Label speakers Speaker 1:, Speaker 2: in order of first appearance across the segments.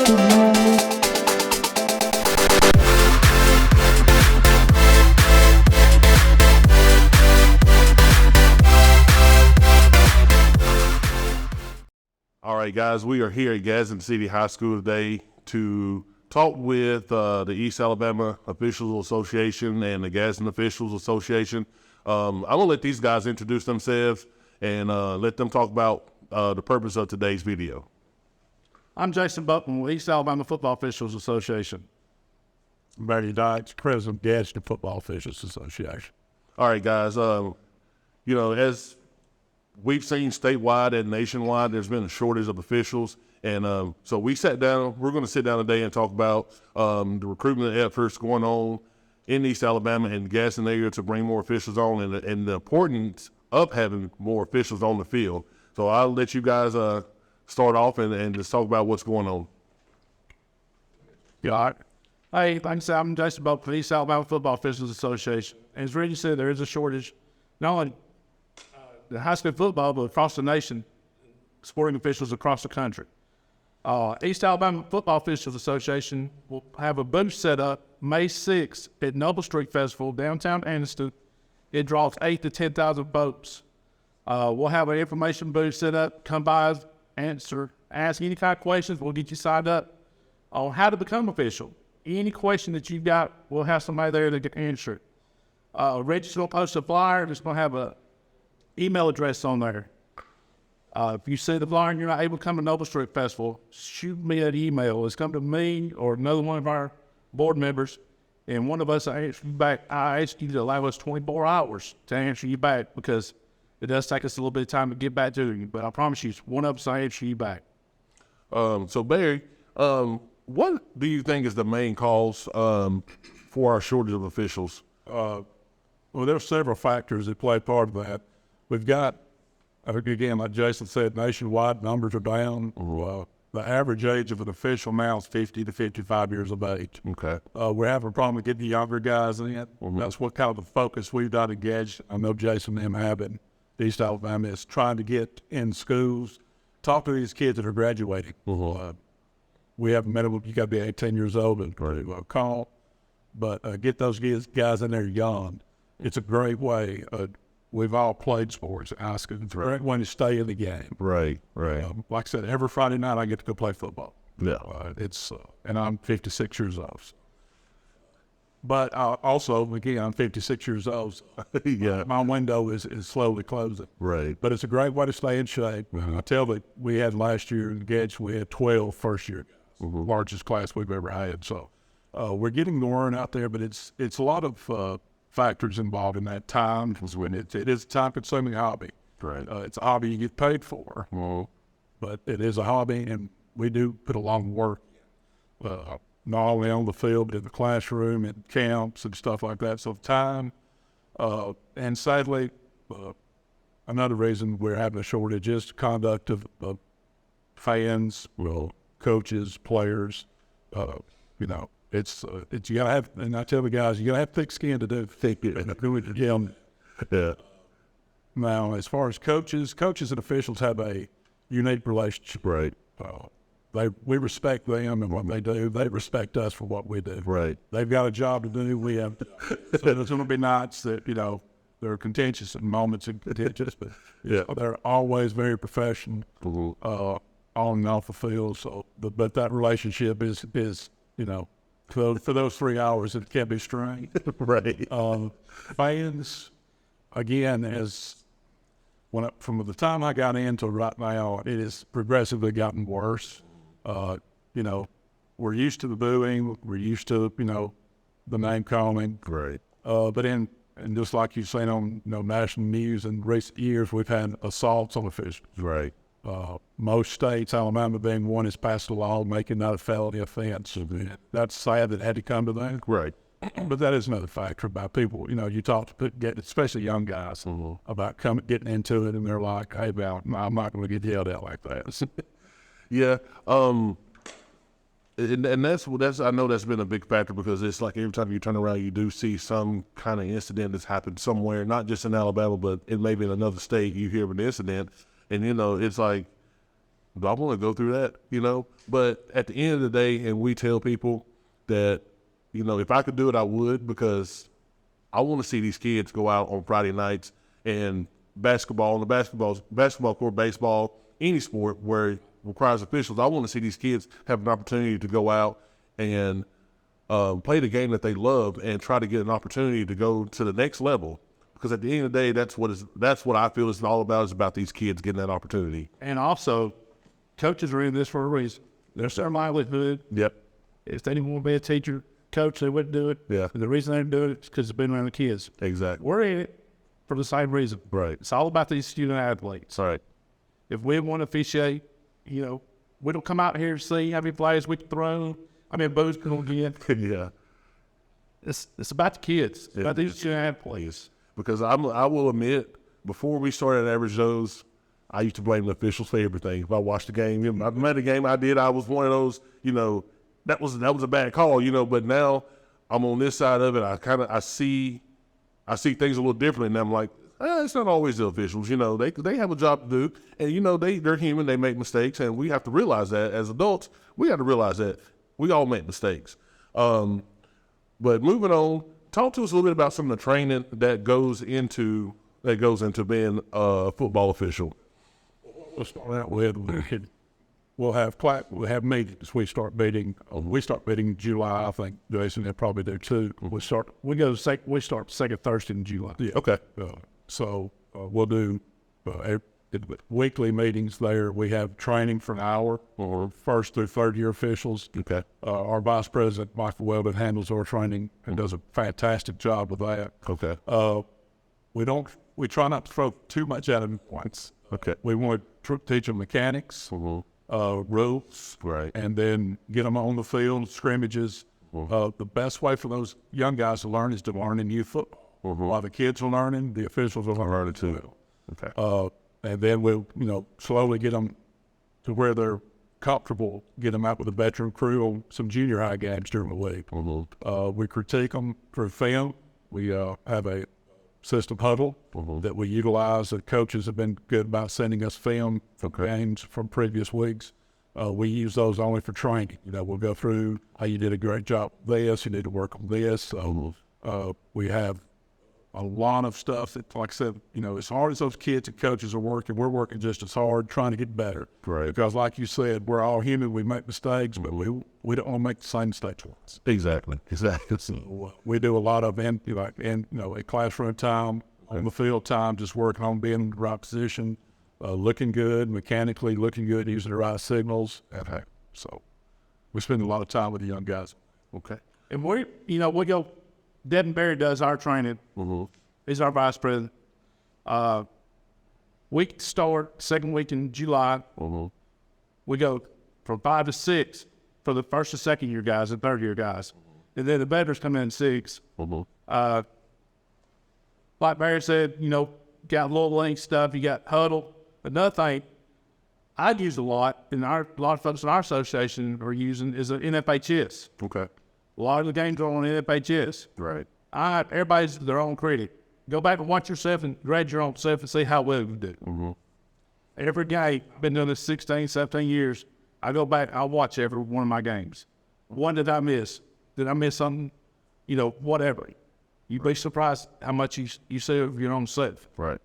Speaker 1: All right, guys, we are here at Gadsden City High School today to talk with the East Alabama Officials Association and the Gadsden Officials Association. I'm going to let these guys introduce themselves and let them talk about the purpose of today's video.
Speaker 2: I'm Jason Boatman with East Alabama Football Officials Association.
Speaker 3: I'm Dykes, President of Gadsden Football Officials Association.
Speaker 1: All right, guys, you know, as we've seen statewide and nationwide, there's been a shortage of officials. And so we're going to sit down today and talk about the recruitment efforts going on in East Alabama and Gadsden area to bring more officials on and the importance of having more officials on the field. So I'll let you guys start off and just talk about what's going on.
Speaker 2: Yeah. Hey, like I said, I'm Jason Boatman with East Alabama Football Officials Association. As Reggie said, there is a shortage, not only the high school football, but across the nation, sporting officials across the country. East Alabama Football Officials Association will have a booth set up May 6th at Noble Street Festival, downtown Anniston. It draws 8,000 to 10,000 folks. We'll have an information booth set up. Come by, ask any kind of questions. We'll get you signed up on how to become official. Any question that you've got, we'll have somebody there that can answer it. Reggie's going to post a flyer. It's going to have a email address on there. If you see the flyer and you're not able to come to Noble Street Festival, shoot me an email. It's come to me or another one of our board members, and one of us will answer you back. I ask you to allow us 24 hours to answer you back because it does take us a little bit of time to get back to you. But I promise you, one of us will answer you back.
Speaker 1: So Barry, what do you think is the main cause for our shortage of officials?
Speaker 3: Well, there's several factors that play part of that. We've got, again, like Jason said, nationwide numbers are down. The average age of an official now is 50 to 55 years of age.
Speaker 1: Okay.
Speaker 3: We're having a problem with getting the younger guys in.
Speaker 1: Mm-hmm.
Speaker 3: That's what kind of the focus we've done at Gadsden. I know Jason and them have in East Alabama is trying to get in schools, talk to these kids that are graduating.
Speaker 1: Mm-hmm.
Speaker 3: We have a minimum, you got to be 18 years old and call, but get those guys in there young. It's a great way. We've all played sports. It's a great way to stay in the game.
Speaker 1: Right.
Speaker 3: Like I said, every Friday night I get to go play football.
Speaker 1: Yeah.
Speaker 3: And I'm 56 years old. So. But also, again, I'm 56 years old. So
Speaker 1: yeah.
Speaker 3: My window is slowly closing.
Speaker 1: Right.
Speaker 3: But it's a great way to stay in shape. I tell that we had last year in Gadsden, we had 12 first-year guys, largest class we've ever had. So we're getting the word out there, but it's a lot of factors involved in that time. When it is a time-consuming hobby.
Speaker 1: Right.
Speaker 3: It's a hobby you get paid for, but it is a hobby, and we do put a lot of work, not only on the field, but in the classroom, and camps and stuff like that. So time, and sadly, another reason we're having a shortage is conduct of fans, coaches, players. It's you gotta have, and I tell the guys, you gotta have thick skin to do it. Yeah. Now, as far as coaches and officials have a unique relationship.
Speaker 1: Right.
Speaker 3: We respect them and what they do. They respect us for what we do.
Speaker 1: Right.
Speaker 3: They've got a job to do. We have. So there's going to be nights that there are contentious and moments of contentious, but they're always very professional on and off the field. So, but that relationship is for those 3 hours it can be strained.
Speaker 1: Right.
Speaker 3: Fans, again, from the time I got into right now, it has progressively gotten worse. We're used to the booing. We're used to, the name calling.
Speaker 1: Right.
Speaker 3: But and just like you've seen on, national news in recent years, we've had assaults on officials.
Speaker 1: Right.
Speaker 3: Most states, Alabama being one, has passed a law making that a felony offense. That's sad that it had to come to that.
Speaker 1: Right.
Speaker 3: But that is another factor about people. You talk to especially young guys about getting into it, and they're like, "Hey, Val, I'm not going to get yelled at like that."
Speaker 1: Yeah. And that's I know that's been a big factor because it's like every time you turn around, you do see some kind of incident that's happened somewhere, not just in Alabama, but maybe in another state. You hear of an incident, and it's like do I want to go through that? You know, but at the end of the day, and we tell people that, you know, if I could do it, I would, because I want to see these kids go out on Friday nights and basketball, on the basketball court, baseball, any sport where it requires officials. I want to see these kids have an opportunity to go out and play the game that they love and try to get an opportunity to go to the next level. Because at the end of the day, that's what I feel it's all about, is about these kids getting that opportunity.
Speaker 2: And also, coaches are in this for a reason. There's their livelihood.
Speaker 1: Yep.
Speaker 2: If they didn't want to be a teacher, coach, they wouldn't do it.
Speaker 1: Yeah.
Speaker 2: And the reason they didn't do it is because it's been around the kids.
Speaker 1: Exactly.
Speaker 2: We're in it for the same reason.
Speaker 1: Right.
Speaker 2: It's all about these student athletes.
Speaker 1: That's right.
Speaker 2: If we want to officiate, you know, we don't come out here to see how many plays we can throw. I mean, booze going to get.
Speaker 1: Yeah.
Speaker 2: It's about the kids. It's about these student athletes.
Speaker 1: Because I will admit, before we started at Average Joe's, I used to blame the officials for everything. If I watched the game, I met a game I did, I was one of those, you know, that was a bad call, you know. But now I'm on this side of it. I see things a little differently, and I'm like, it's not always the officials, you know. They have a job to do, and you know they're human. They make mistakes, and we have to realize that as adults. We have to realize that we all make mistakes. But moving on, talk to us a little bit about some of the training that goes into being a football official.
Speaker 3: We'll start out with we'll have meetings. We start meeting in July. I think Jason will probably do too. We start second Thursday in July.
Speaker 1: Yeah. Okay.
Speaker 3: So we'll do weekly meetings there. We have training for an hour for first through third year officials.
Speaker 1: Okay.
Speaker 3: Our vice president, Michael Weldon, handles our training and does a fantastic job with that.
Speaker 1: Okay.
Speaker 3: We try not to throw too much at them at once.
Speaker 1: Okay.
Speaker 3: We want to teach them mechanics, rules,
Speaker 1: Right.
Speaker 3: and then get them on the field, scrimmages. The best way for those young guys to learn is to learn in youth football. While the kids are learning, the officials are learning too.
Speaker 1: Okay.
Speaker 3: And then we'll, slowly get them to where they're comfortable, get them out with a veteran crew on some junior high games during the week. We critique them through film. We have a system huddle that we utilize. The coaches have been good about sending us film from games from previous weeks. We use those only for training. We'll go through how you did a great job with this, you need to work on this. We have a lot of stuff that, like I said, as hard as those kids and coaches are working, we're working just as hard trying to get better.
Speaker 1: Right.
Speaker 3: Because like you said, we're all human, we make mistakes, but we don't want to make the same mistakes once.
Speaker 1: Exactly.
Speaker 3: So we do a lot of a classroom time, on the field time, just working on being in the right position, looking good, mechanically looking good, using the right signals. So we spend a lot of time with the young guys.
Speaker 1: Okay.
Speaker 2: And we go. Devin Berry does our training. He's our vice president. Week start, second week in July. We go from 5 to 6 for the first and second year guys and third year guys. And then the veterans come in at 6. Like Barry said, got little link stuff, you got huddle. Another thing I'd use a lot, and a lot of folks in our association are using, is an NFHS.
Speaker 1: Okay.
Speaker 2: A lot of the games are on NFHS.
Speaker 1: Right.
Speaker 2: Everybody's their own critic. Go back and watch yourself and grade your own self and see how well you do. Every game, I've been doing this 16, 17 years. I go back, I'll watch every one of my games. One did I miss? Did I miss something? Whatever. You'd be surprised how much you see of your own self.
Speaker 1: Right.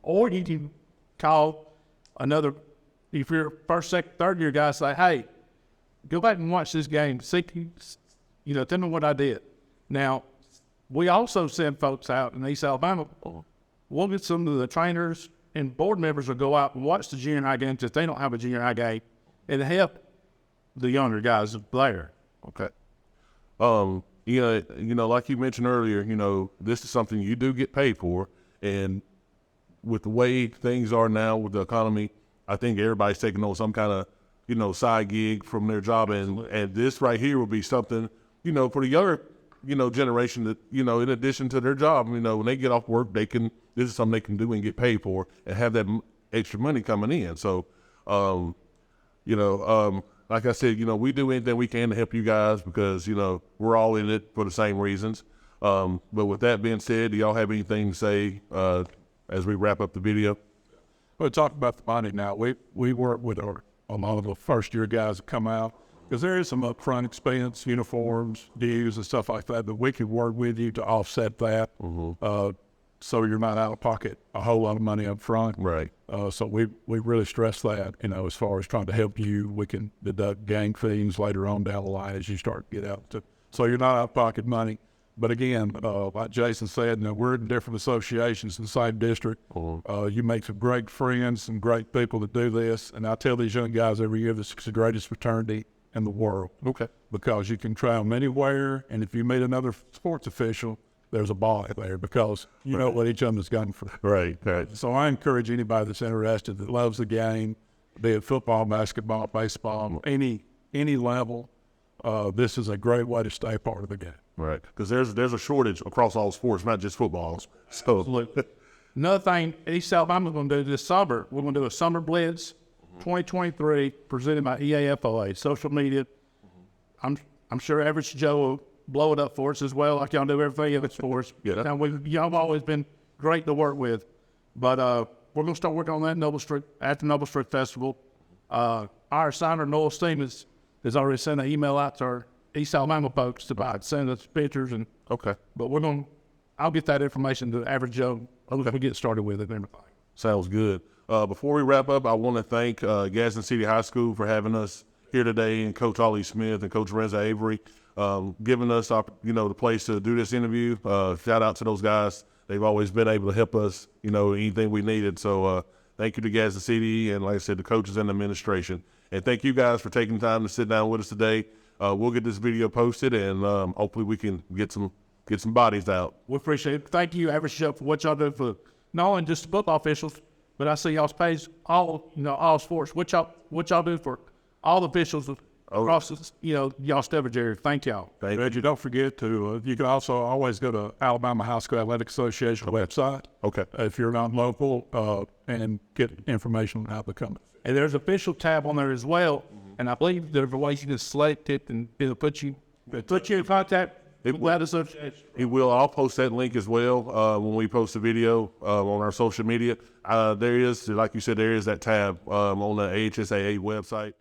Speaker 2: Or you can call another, if you're first, second, third year guy, say, hey, go back and watch this game. See, tell me what I did. Now, we also send folks out in East Alabama. We'll get some of the trainers and board members will go out and watch the junior high games if they don't have a junior high game and help the younger guys there.
Speaker 1: Okay. Like you mentioned earlier, this is something you do get paid for. And with the way things are now with the economy, I think everybody's taking on some kind of, side gig from their job. And this right here will be something, for the younger, generation that, in addition to their job, when they get off work, this is something they can do and get paid for and have that extra money coming in. So, like I said, we do anything we can to help you guys because, we're all in it for the same reasons. But with that being said, do y'all have anything to say as we wrap up the video?
Speaker 3: We'll talk about the money now. We work with a lot of the first-year guys that come out because there is some upfront expense, uniforms, dues, and stuff like that, but we can work with you to offset that so you're not out of pocket a whole lot of money up front.
Speaker 1: Right.
Speaker 3: So we really stress that, as far as trying to help you. We can deduct gang fees later on down the line as you start to get out to, so you're not out of pocket money. But again, like Jason said, we're in different associations in the same district. You make some great friends, some great people that do this. And I tell these young guys every year, this is the greatest fraternity in the world.
Speaker 1: Okay.
Speaker 3: Because you can try them anywhere. And if you meet another sports official, there's a ball there because you know what each of them has gotten for.
Speaker 1: Right. Right.
Speaker 3: So I encourage anybody that's interested, that loves the game, be it football, basketball, baseball, any level, this is a great way to stay part of the game.
Speaker 1: Right. Because there's a shortage across all sports, not just football. So
Speaker 2: Absolutely. Another thing East Alabama's going to do this summer, we're going to do a summer blitz 2023 presented by EAFOA, social media. I'm sure Average Joe will blow it up for us as well, like y'all do everything else for us.
Speaker 1: Yeah.
Speaker 2: Now, y'all have always been great to work with. But we're going to start working on that at the Noble Street Festival. Our signer, Noel Stevens, has already sent an email out to our East Alabama folks to send us pictures.
Speaker 1: okay.
Speaker 2: But I'll get that information to Average Joe as we get started with it and everything.
Speaker 1: Sounds good. Before we wrap up, I want to thank Gadsden City High School for having us here today, and Coach Ollie Smith and Coach Renza Avery, giving us the place to do this interview. Shout out to those guys. They've always been able to help us, anything we needed. So thank you to Gadsden City, and like I said, the coaches and the administration. And thank you guys for taking the time to sit down with us today. We'll get this video posted, and hopefully we can get some bodies out.
Speaker 2: We appreciate it. Thank you, Average Show, for what y'all do for not only just the football officials, but I see y'all's page all sports. What y'all do for all the officials across y'all Stubbage area. Thank y'all.
Speaker 3: Reggie, don't forget to, you can also always go to Alabama High School Athletic Association website.
Speaker 1: Okay.
Speaker 3: If you're not local, and get information on how to become it.
Speaker 2: And there's an official tab on there as well. And I believe there's a way you can select it and it'll put you in contact with that association.
Speaker 1: I'll post that link as well when we post the video on our social media. There is, like you said, there is that tab on the AHSAA website.